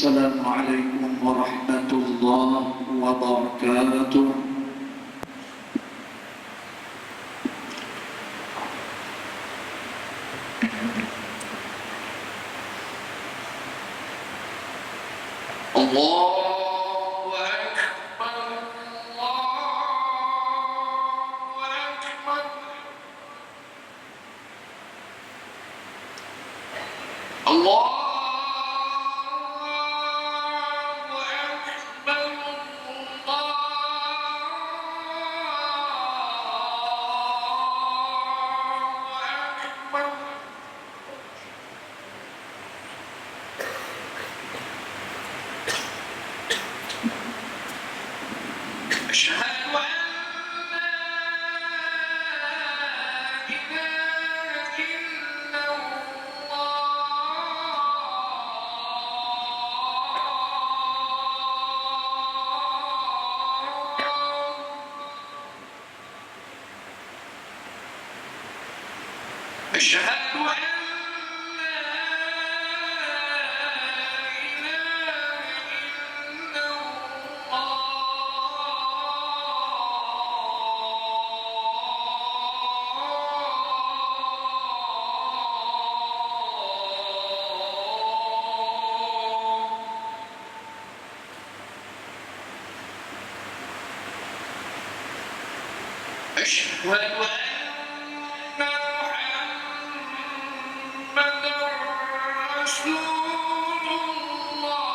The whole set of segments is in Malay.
السلام عليكم ورحمة الله وبركاته. الله أكبر الله أكبر. الله أشهد أن لا إله إلا الله. أشهد أشهد أن محمدًا رسول الله.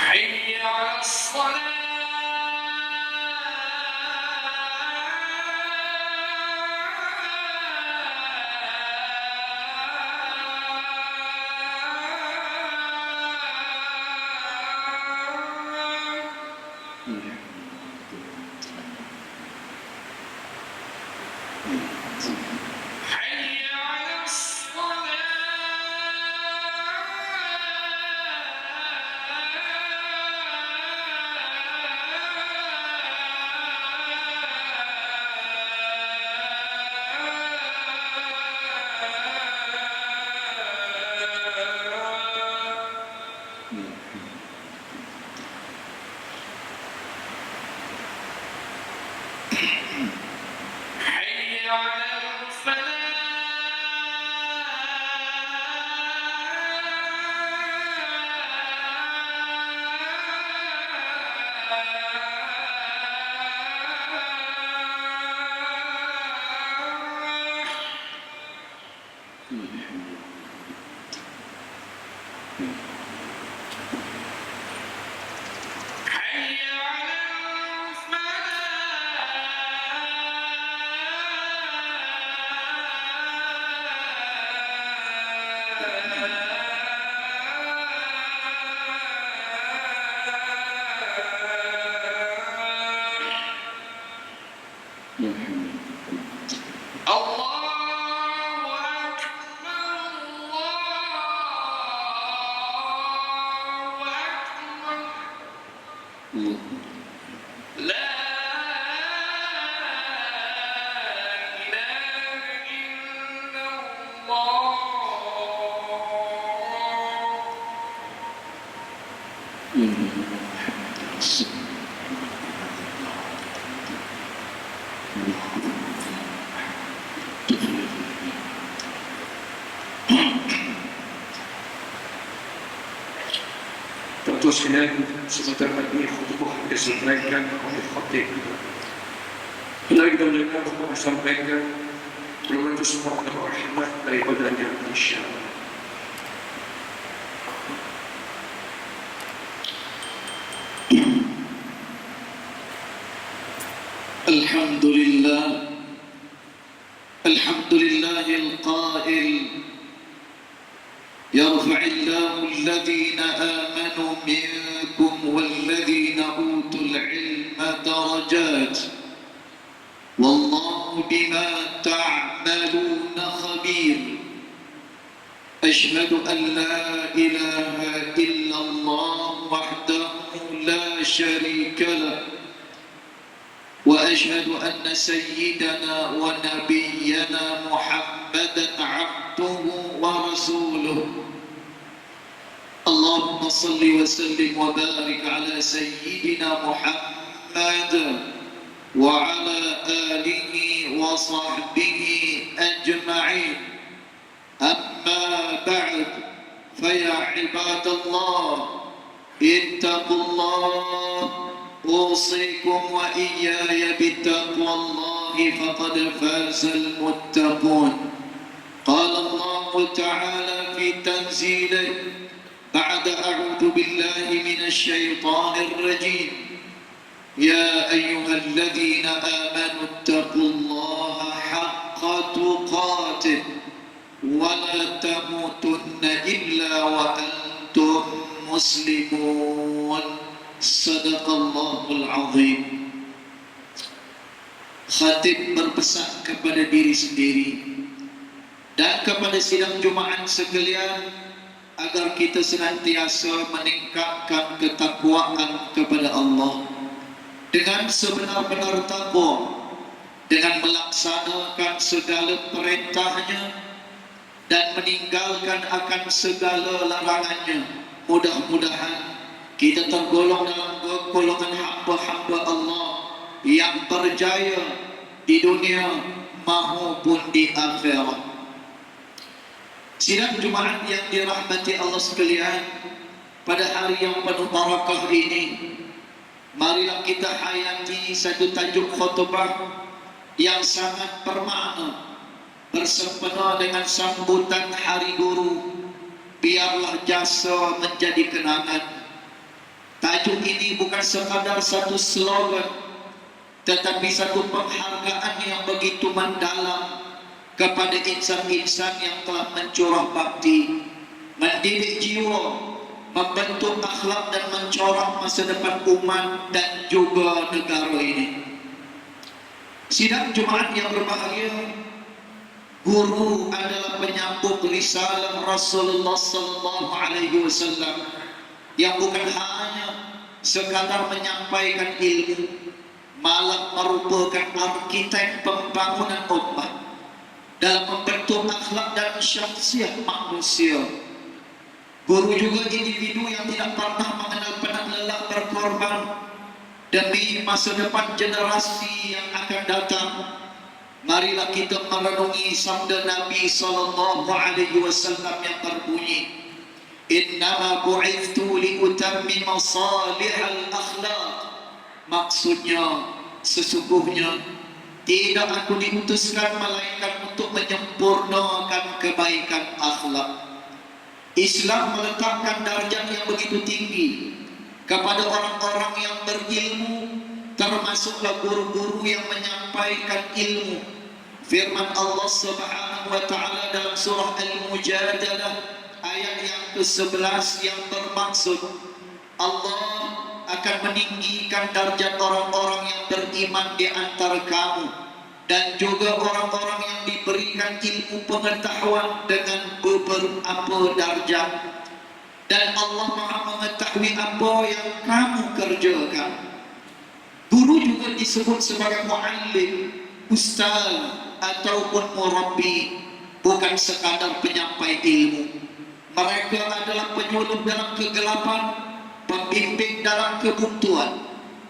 حي على الصلاة. حي على الفلاح. Tentu saja sebentar lagi khutbah disampaikan oleh khatib. Bila kita mendengar khutbah disampaikan, belum itu semua rahmat daripadanya, insyaallah. الحمد لله الحمد لله القائل يرفع الله الذين آمنوا منكم والذين أوتوا العلم درجات والله بما تعملون خبير أشهد أن لا إله إلا الله وحده لا شريك له وأشهد أن سيدنا ونبينا محمدا عبده ورسوله اللهم صل وسلم وبارك على سيدنا محمد وعلى آله وصحبه أجمعين أما بعد فيا عباد الله اتقوا الله أوصيكم وإياي بتقوى الله فقد فاز المتقون قال الله تعالى في تنزيله بعد أعوذ بالله من الشيطان الرجيم يا أيها الذين آمنوا اتقوا الله حق تقاته ولا تموتن إلا وأنتم مسلمون صدق الله العظيم. Khatib berpesan kepada diri sendiri dan kepada sidang Jumaat sekalian agar kita senantiasa meningkatkan ketakwaan kepada Allah dengan sebenar-benar takwa, dengan melaksanakan segala perintahnya dan meninggalkan akan segala larangannya. Mudah-mudahan kita tergolong dalam golongan hamba-hamba Allah yang berjaya di dunia maupun di akhirat. Sidang Jumaat yang dirahmati Allah sekalian, pada hari yang penuh barakah ini, marilah kita hayati satu tajuk khutbah yang sangat bermakna bersempena dengan sambutan Hari Guru. Biarlah jasa menjadi kenangan. Tajuk ini bukan sekadar satu slogan, tetapi satu penghargaan yang begitu mendalam kepada insan-insan yang telah mencurah bakti, mendidik jiwa, membentuk akhlak dan mencorah masa depan umat dan juga negara ini. Sidang Jumaat yang berbahagia, guru adalah penyambung risalah Rasulullah sallallahu alaihi wasallam yang bukan hanya sekadar menyampaikan ilmu, malah merupakan arsitek pembangunan umat dalam membentuk akhlak dan syakhsiat manusia. Guru juga individu yang tidak pernah mengenal penat lelah berkorban demi masa depan generasi yang akan datang. Marilah kita merenungi sabda Nabi sallallahu alaihi wasallam yang berbunyi, "Innama bu'ithtu liutammima salihal akhlaq." Maksudnya, sesungguhnya tidak aku diutuskan melainkan untuk menyempurnakan kebaikan akhlak. Islam meletakkan darjat yang begitu tinggi kepada orang-orang yang berilmu, termasuklah guru-guru yang menyampaikan ilmu. Firman Allah Subhanahu wa taala dalam surah Al-Mujadalah ayat yang ke-11 yang bermaksud Allah akan meninggikan darjat orang-orang yang beriman di antara kamu dan juga orang-orang yang diberikan ilmu pengetahuan dengan beberapa darjat, dan Allah Maha mengetahui apa yang kamu kerjakan. Guru juga disebut sebagai muallim, ustaz ataupun murabbi, bukan sekadar penyampai ilmu. Mereka adalah penyuluh dalam kegelapan, pembimbing dalam kebuntuan,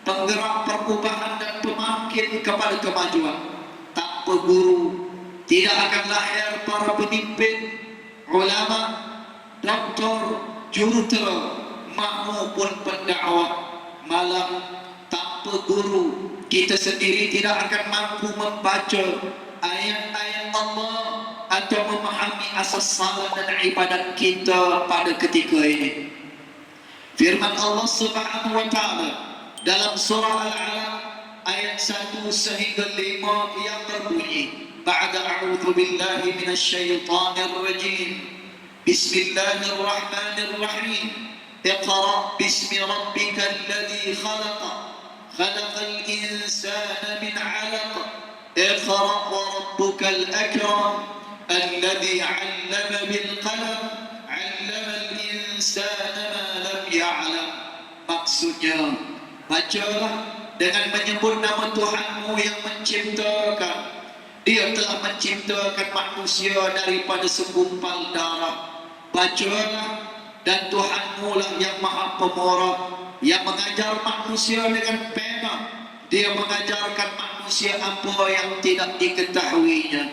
penggerak perubahan dan pembangkit kepada kemajuan. Tanpa guru tidak akan lahir para pemimpin, ulama, doktor, jurutera maupun pendakwah. Malah tanpa guru kita sendiri tidak akan mampu membaca ayat-ayat Allah atau memahami asas salat dan ibadat kita pada ketika ini. Firman Allah Subhanahu wa taala dalam surah Al-Alaq ayat 1 sehingga 5 yang berbunyi, ba'da a'udzu billahi minasyaitonir rajim. Bismillahirrahmanirrahim. Iqra bismi rabbikal ladzi khalaq. Khalaqal insana min 'alaq. Iqra wa rabbukal akram. Alladzi 'allama bil qalam. 'Allamal insana ma lam ya'lam. Maksudnya, bacalah dengan menyebut nama Tuhanmu yang menciptakan. Dia telah menciptakan manusia daripada segumpal darah. Bacalah, dan Tuhanmu lah yang maha pemurah, yang mengajar manusia dengan pena. Dia mengajarkan manusia apa yang tidak diketahuinya.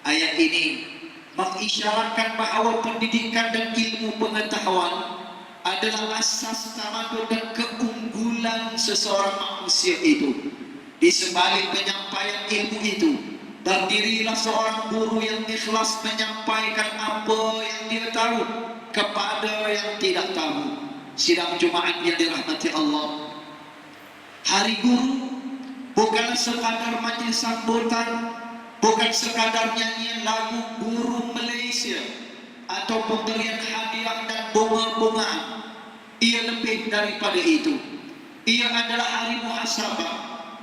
Ayat ini mengisyaratkan bahawa pendidikan dan ilmu pengetahuan adalah asas tamadun dan keunggulan seseorang manusia itu. Di sebalik penyampaian ilmu itu, berdirilah seorang guru yang ikhlas menyampaikan apa yang dia tahu kepada yang tidak tahu. Sidang Jumaat yang dirahmati Allah, Hari Guru bukanlah sekadar majlis sambutan, bukan sekadar nyanyian lagu guru Malaysia atau pemberian hadiah dan bunga-bungaan. Ia lebih daripada itu. Ia adalah hari muhasabah,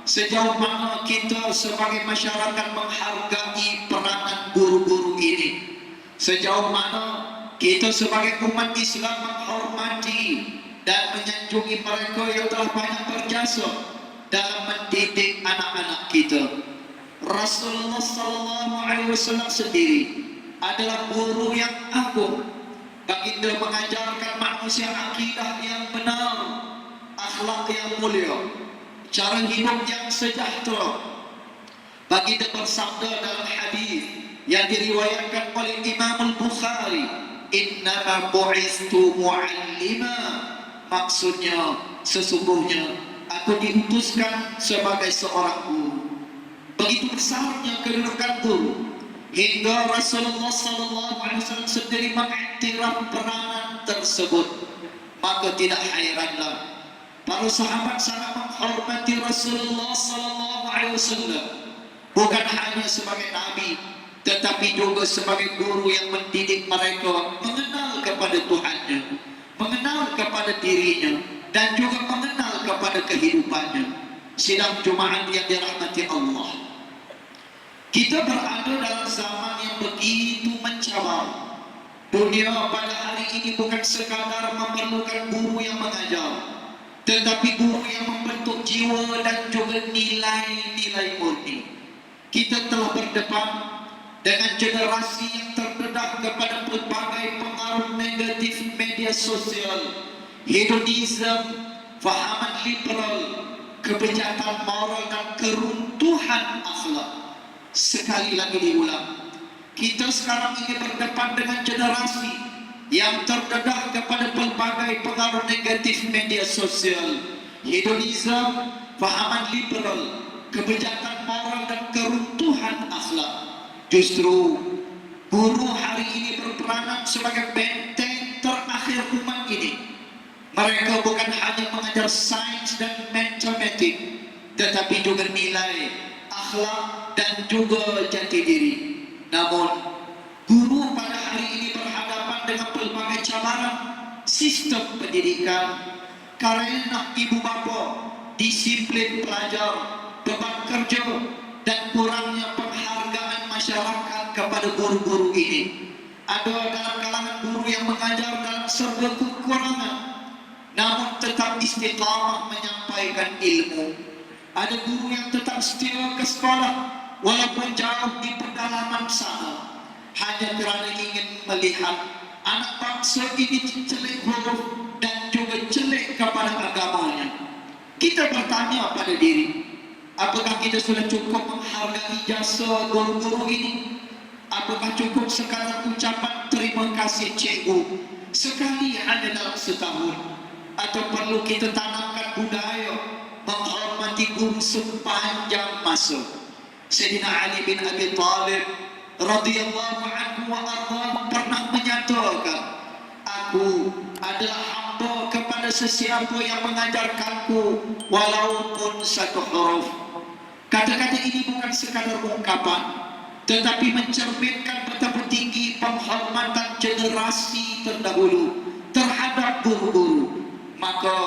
sejauh mana kita sebagai masyarakat menghargai peranan guru-guru ini, sejauh mana kita sebagai umat Islam menghormati dan menyanjungi mereka yang telah banyak berjasa dalam mendidik anak-anak kita. Rasulullah SAW sendiri adalah guru yang agung. Baginda mengajarkan manusia akidah yang benar, akhlak yang mulia, cara hidup yang sejahtera. Baginda bersabda dalam hadis yang diriwayatkan oleh Imam Al-Bukhari, innama bu'istu mu'allima. Maksudnya, sesungguhnya aku diutuskan sebagai seorang guru. Begitu besarnya kedudukan guru hingga Rasulullah SAW sendiri mengiktiraf peranan tersebut. Maka tidak heranlah para sahabat sangat menghormati Rasulullah SAW, bukan hanya sebagai nabi, tetapi juga sebagai guru yang mendidik mereka mengenal kepada Tuhannya, mengenal kepada dirinya, dan juga mengenal kepada kehidupannya. Sidang Jumaat yang dirahmati Allah, kita berada dalam zaman yang begitu mencabar. Dunia pada hari ini bukan sekadar memerlukan guru yang mengajar, tetapi guru yang membentuk jiwa dan juga nilai-nilai murni. Kita telah berdepan dengan generasi yang terdedah kepada berbagai pengaruh negatif media sosial, hedonisme, fahaman liberal, kebijakan moral, dan keruntuhan akhlak. Sekali lagi diulang, kita sekarang ini berdepan dengan generasi yang terdedah kepada pelbagai pengaruh negatif media sosial, hedonisme, fahaman liberal, kebijakan moral, dan keruntuhan akhlak. Justru guru hari ini berperanan sebagai benteng terakhir umat ini. Mereka bukan hanya mengajar sains dan matematik, tetapi juga nilai, akhlak, dan juga jati diri. Namun, guru pada hari ini berhadapan dengan pelbagai cabaran sistem pendidikan, karena ibu bapa, disiplin pelajar, beban kerja, dan kurangnya penghargaan masyarakat kepada guru-guru ini. Ada dalam kalangan guru yang mengajar dalam serba kekurangan, namun tetap istiqamah menyampaikan ilmu. Ada guru yang tetap setia ke sekolah walaupun jauh di pedalaman sana, hanya kerana ingin melihat anak bangsa ini celik huruf dan juga celik kepada agamanya. Kita bertanya pada diri, apakah kita sudah cukup menghargai jasa guru-guru ini? Apakah cukup sekadar ucapan terima kasih cikgu sekali hanya dalam setahun? Atau perlu kita tanamkan budaya menghormati guru sepanjang masa? Sayyidina Ali bin Abi Thalib radhiyallahu anhu wa ardhahu pernah menyatakan, aku adalah hamba kepada kepada sesiapa yang mengajarkanku walaupun satu huruf. Kata-kata ini bukan sekadar ungkapan, tetapi mencerminkan betapa tinggi penghormatan generasi terdahulu terhadap guru-guru. Maka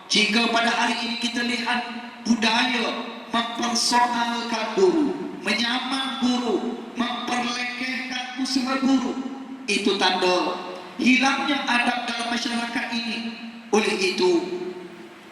jika pada hari ini kita lihat budaya mempersoalkan guru, menyaman guru, memperlekehkan usaha guru, itu tanda hilangnya adab dalam masyarakat ini. Oleh itu,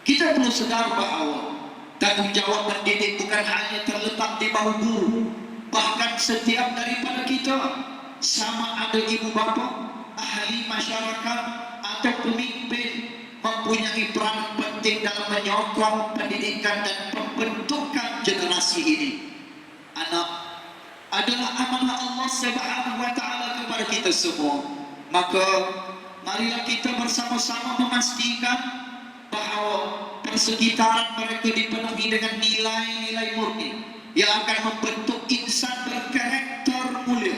kita perlu sedar bahawa tanggung jawab mendidik bukan hanya terletak di bahu guru, bahkan setiap daripada kita, sama ada ibu bapa, ahli masyarakat atau pemimpin, mempunyai peran penting dalam menyokong pendidikan dan pembentukan generasi ini. Anak adalah amanah Allah Subhanahu wa taala kepada kita semua. Maka marilah kita bersama-sama memastikan bahawa persekitaran mereka dipenuhi dengan nilai-nilai murni yang akan membentuk insan berkarakter mulia.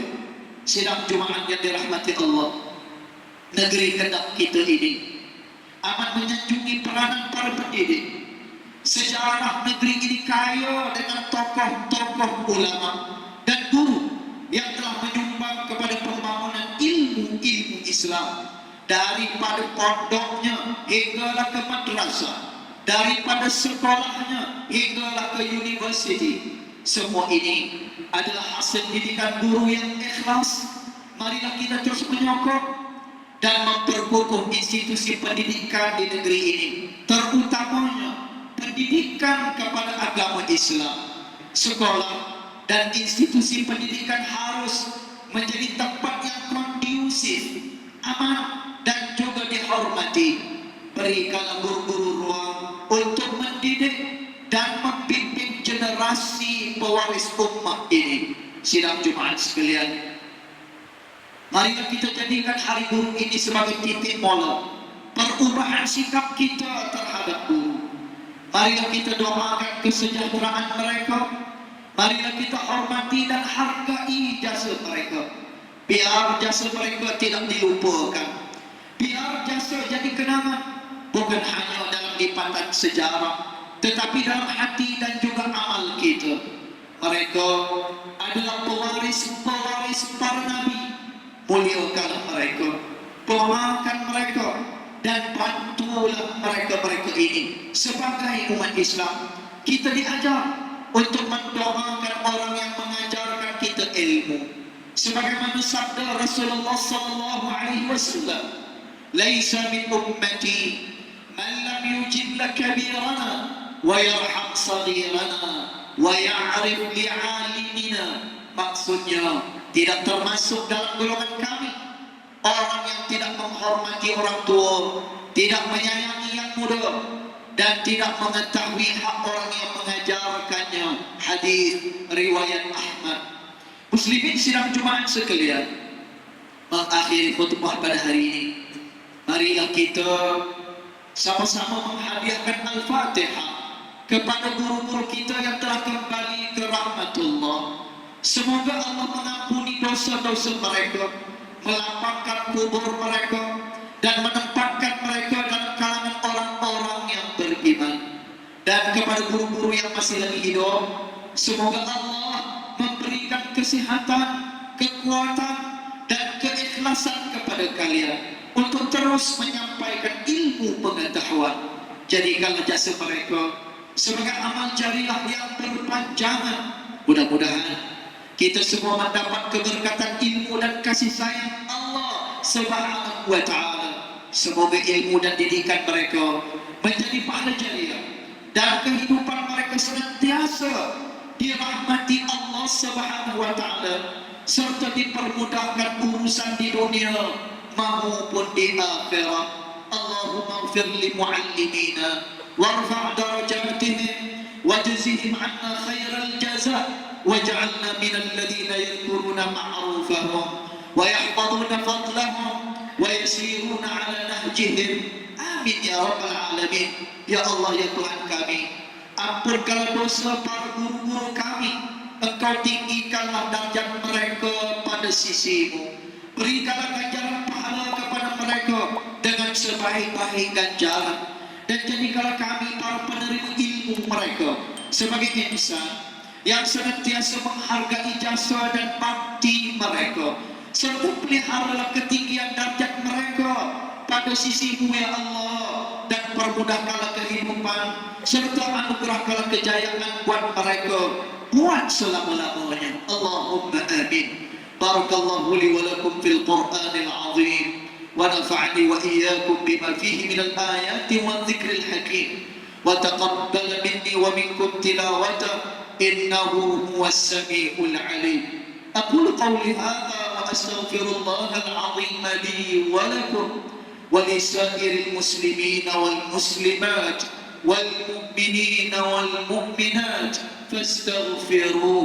Sidang Jumaat yang dirahmati Allah, negeri Kedah kita ini amat menyanjungi peranan para pendidik. Sejarah negeri ini kaya dengan tokoh-tokoh ulama dan guru yang telah menyumbang kepada pembangunan ilmu-ilmu Islam, daripada pondoknya hinggalah ke madrasah, daripada sekolahnya hinggalah ke universiti. Semua ini adalah hasil didikan guru yang ikhlas. Marilah kita terus menyokong dan memperkukuh institusi pendidikan di negeri ini, terutamanya pendidikan kepada agama Islam. Sekolah dan institusi pendidikan harus menjadi tempat yang kondusif, aman dan juga dihormati. Berikanlah guru-guru ruang untuk mendidik dan membimbing generasi pewaris ummah ini. Sidang Jumaat sekalian, marilah kita jadikan hari guru ini sebagai titik mula perubahan sikap kita terhadap guru. Marilah kita doakan kesejahteraan mereka. Marilah kita hormati dan hargai jasa mereka. Biar jasa mereka tidak dilupakan. Biar jasa jadi kenangan, bukan hanya dalam lipatan sejarah, tetapi dalam hati dan juga amal kita. Mereka adalah pewaris-pewaris para nabi. Muliakanlah mereka, doakan mereka, dan bantulah mereka-mereka ini. Sebagai umat Islam, kita diajar untuk mendoakan orang yang mengajarkan kita ilmu. Sebagaimana sabda Rasulullah sallallahu alaihi wasallam, "Laisa min ummati man lam yujilla kabirana wa yarham saghirana wa ya'rif li'alimina." Maksudnya, tidak termasuk dalam golongan kami orang yang tidak menghormati orang tua, tidak menyayangi yang muda, dan tidak mengetahui hak orang yang mengajarkannya. Hadis riwayat Ahmad. Muslimin sidang Jumaat sekalian, mengakhiri khutbah pada hari ini, marilah kita sama-sama menghadiahkan Al-Fatihah kepada guru-guru kita yang telah kembali ke rahmatullah. Semoga Allah mengampuni dosa-dosa mereka, melapangkan kubur mereka, dan menempatkan mereka dalam kalangan orang-orang yang beriman. Dan kepada guru-guru yang masih lagi hidup, semoga Allah memberikan kesehatan, kekuatan, dan keikhlasan kepada kalian untuk terus menyampaikan ilmu pengetahuan. Jadikanlah jasa mereka sebagai amal jariah yang berpanjangan. Mudah-mudahan kita semua mendapat keberkatan ilmu dan kasih sayang Allah Subhanahu wa taala. Semoga ilmu dan didikan mereka menjadi pahala jariah dan kehidupan mereka senantiasa dirahmati Allah Subhanahu wa taala, serta dipermudahkan urusan di dunia maupun di akhirat. Allahumma ighfir li muallimina warfa' darajatihim wajzihim 'anna khairal jazaa waj'alna minal ladzina yadhkuruna ma'rufahum wa yahfazuna fadlahum wa yasiruna 'ala nahjihim. Amin ya rabbal alamin. Ya Allah, ya Tuhan kami, ampunkanlah dosa para guru-guru kami. Engkau tinggikanlah darjat mereka pada sisi-Mu. Berikanlah ganjaran pahala kepada mereka dengan dengan sebaik-baik ganjaran. Dan jadikanlah kami para penerima ilmu mereka sebagai insan yang senantiasa menghargai jasa dan bakti mereka, serta peliharalah ketinggian darjat mereka pada sisi-Mu ya Allah, dan permudahkanlah kehidupan serta anugerahkanlah kejayaan buat mereka buat selama-lamanya. Allahumma amin. Barakallahu li wa lakum fil Qur'anil azim ونفعني وإياكم بما فيه من الآيات والذكر الحكيم وتقبل مني ومنكم تلاوته إنه هو السميع العليم. أقول قولي هذا وأستغفر الله العظيم لي ولكم ولسائر المسلمين والمسلمات والمؤمنين والمؤمنات فاستغفروه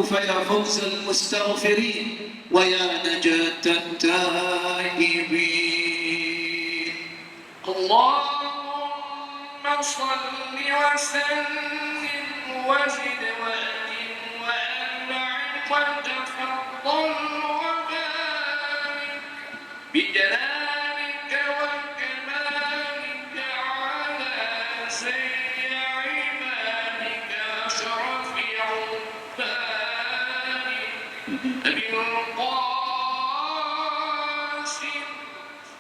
فيا فوز المستغفرين ويا نجاة التائبين. اللهم صل وسلم وزد وأكرم وأنعم وتفضل وبارك بجلالك وكمالك على سيد عبادك أشرف عبادك أبي القاسم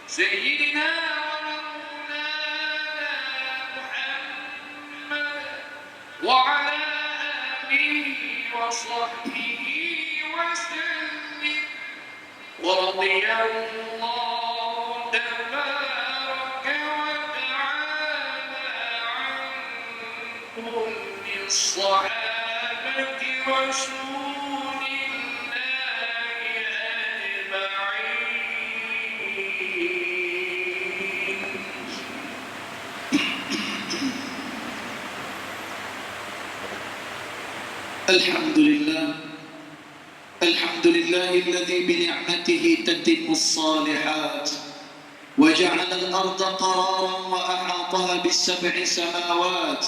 سيدنا ومولانا محمد وعلى آله وصحبه وسلم. ورضي الله تبارك وتعالى عن كل الصحابة رسول الله أجمعين. الحمد لله الذي بنعمته تتم الصالحات وجعل الأرض قرارا وأحاطها بالسبع سماوات.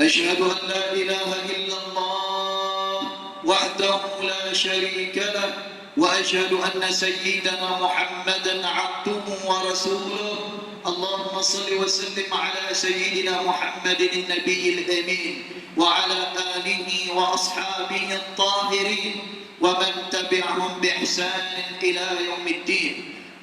أشهد أن لا إله إلا الله وحده لا شريك له، وأشهد أن سيدنا محمدا عبده ورسوله. اللهم صل وسلم على سيدنا محمد النبي الأمين وعلى آله وأصحابه الطاهرين ومن تبعهم بإحسان إلى يوم الدين.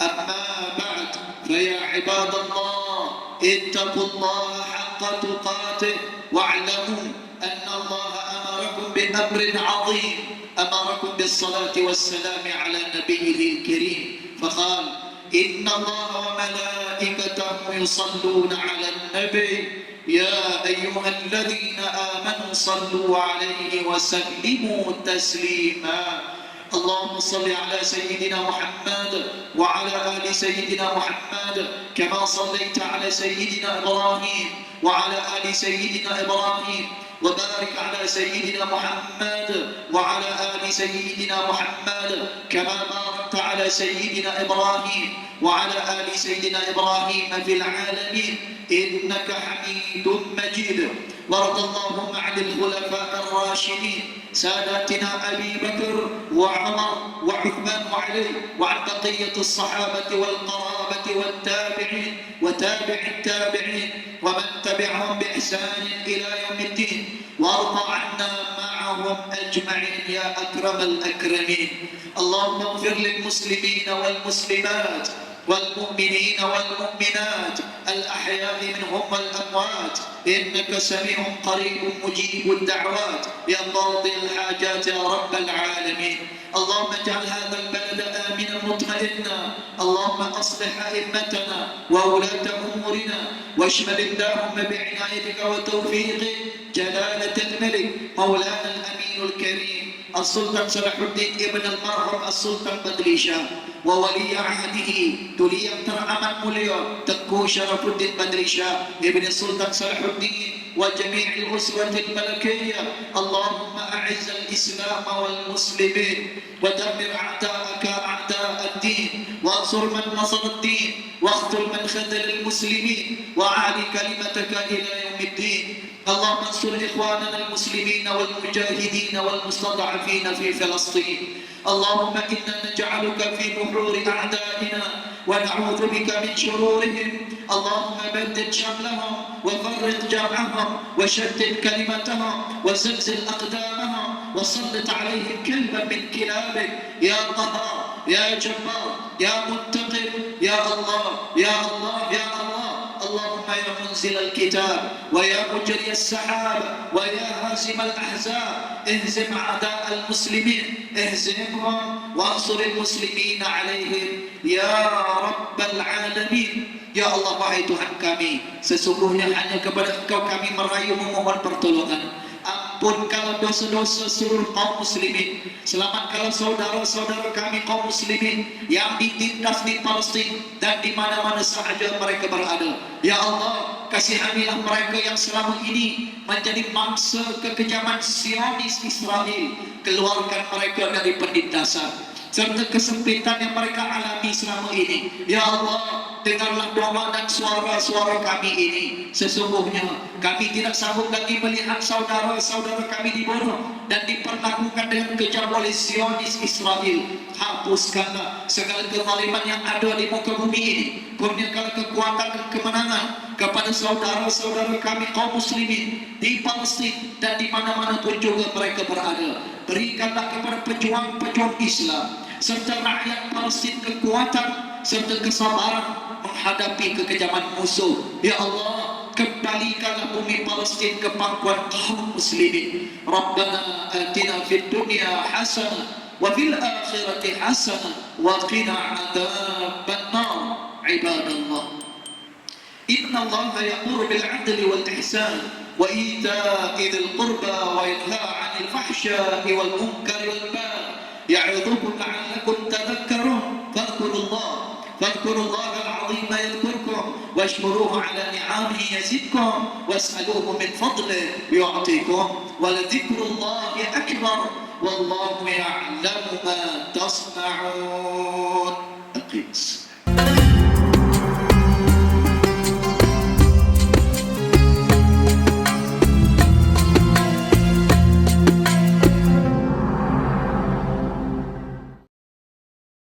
أما بعد، فيا عباد الله اتقوا الله حق تقاته واعلموا أن الله أمركم بأمر عظيم، أمركم بالصلاة والسلام على نبيه الكريم، فقال: إن الله وملائكته يصلون على النبي يا أيها الذين آمنوا صلوا عليه وسلموا تسليما. اللهم صل على سيدنا محمد وعلى آل سيدنا محمد كما صليت على سيدنا إبراهيم وعلى آل سيدنا إبراهيم، وبارك على سيدنا محمد وعلى آل سيدنا محمد كما باركت على سيدنا إبراهيم وعلى آل سيدنا إبراهيم في العالمين إنك حميد مجيد. وارض اللهم عن الخلفاء الراشدين ساداتنا أبي بكر وعمر وعثمان وعلي، وعن بقية الصحابة والقرابة والتابعين وتابع التابعين ومن تبعهم بإحسان إلى يوم الدين، وارض عنا معهم أجمعين يا أكرم الأكرمين. اللهم اغفر للمسلمين والمسلمات والمؤمنين والمؤمنات الأحياء منهم والأموات إنك سميع قريب مجيب الدعوات يا قاضي الحاجات يا رب العالمين. اللهم اجعل هذا البلد آمنا مطمئنا. اللهم أصلح أئمتنا وولاة أمورنا، واشمل اللهم بعنايتك وتوفيقك جلالة الملك مولانا الأمين الكريم السلطان صلاح الدين ابن المرحوم السلطان بدري شاه وولي عهده تولي ترعمت مليا تكو شرف الدين بدري شاه ابن السلطان صلاح الدين وجميع الأسرة الملكية. اللهم أعز الإسلام والمسلمين ودمر أعداءك أعداء الدين، وانصر من نصر الدين واخذل من خذل المسلمين وأعل كلمتك إلى يوم الدين. اللهم انصر إخواننا المسلمين والمجاهدين والمستضعفين في فلسطين. اللهم إنا نجعلك في نحور أعدائنا ونعوذ بك من شرورهم. اللهم بدد شملهم وفرق جمعهم وشتت كلمتهم وزلزل أقدامهم وسلط عليهم كلبا من كلابك يا قهار يا جبار يا منتقم يا الله يا الله يا الله. اللهم يا منزل الكتاب ويا مجري السحاب ويا هازم الأحزاب اهزم أعداء المسلمين اهزمهم وانصر المسلمين عليهم ya Rabbal Alamin. Ya Allah, wahai Tuhan kami, sesungguhnya hanya kepada Engkau kami merayu memohon pertolongan. Ampunkanlah dosa-dosa seluruh kaum muslimin. Selamatkanlah saudara-saudara kami kaum muslimin yang ditindas di Palestina dan di mana-mana sahaja mereka berada. Ya Allah, kasihanilah mereka yang selama ini menjadi mangsa kekejaman Zionis Israel. Keluarkan mereka dari penindasan serta kesempitan yang mereka alami selama ini. Ya Allah, dengarlah doa dan suara-suara kami ini. Sesungguhnya kami tidak sanggup lagi melihat saudara-saudara kami dibunuh dan diperlakukan dengan kejam oleh Zionis Israel. Hapuskanlah segala kezaliman yang ada di muka bumi ini. Kurniakanlah kekuatan dan kemenangan kepada saudara-saudara kami kaum muslimin di Palestina dan di mana-mana pun juga mereka berada. Berikanlah kepada pejuang-pejuang Islam serta rakyat Palestina kekuatan serta kesabaran menghadapi kekejaman musuh. Ya Allah, kembalikanlah bumi Palestina ke pangkuan kaum muslimin. Rabbana atina fid dunya hasanah wa fil akhirati hasanah wa qina adzaban nar. Ibadallah, inna Allah ya'muru bil 'adli wal ihsan wa ita'i dzil qurba wa yanha 'anil fahsya'i wal munkari wal baghi ya'idhukum la'allakum tadhakkarun. Fadhkurullaha al-'azima yadhkurkum washkuruhu 'ala ni'amihi yazidkum was'aluhu min fadlihi yu'tikum wa ladhikrullahi akbar wallahu ya'lamu ma tasna'un. Aqim.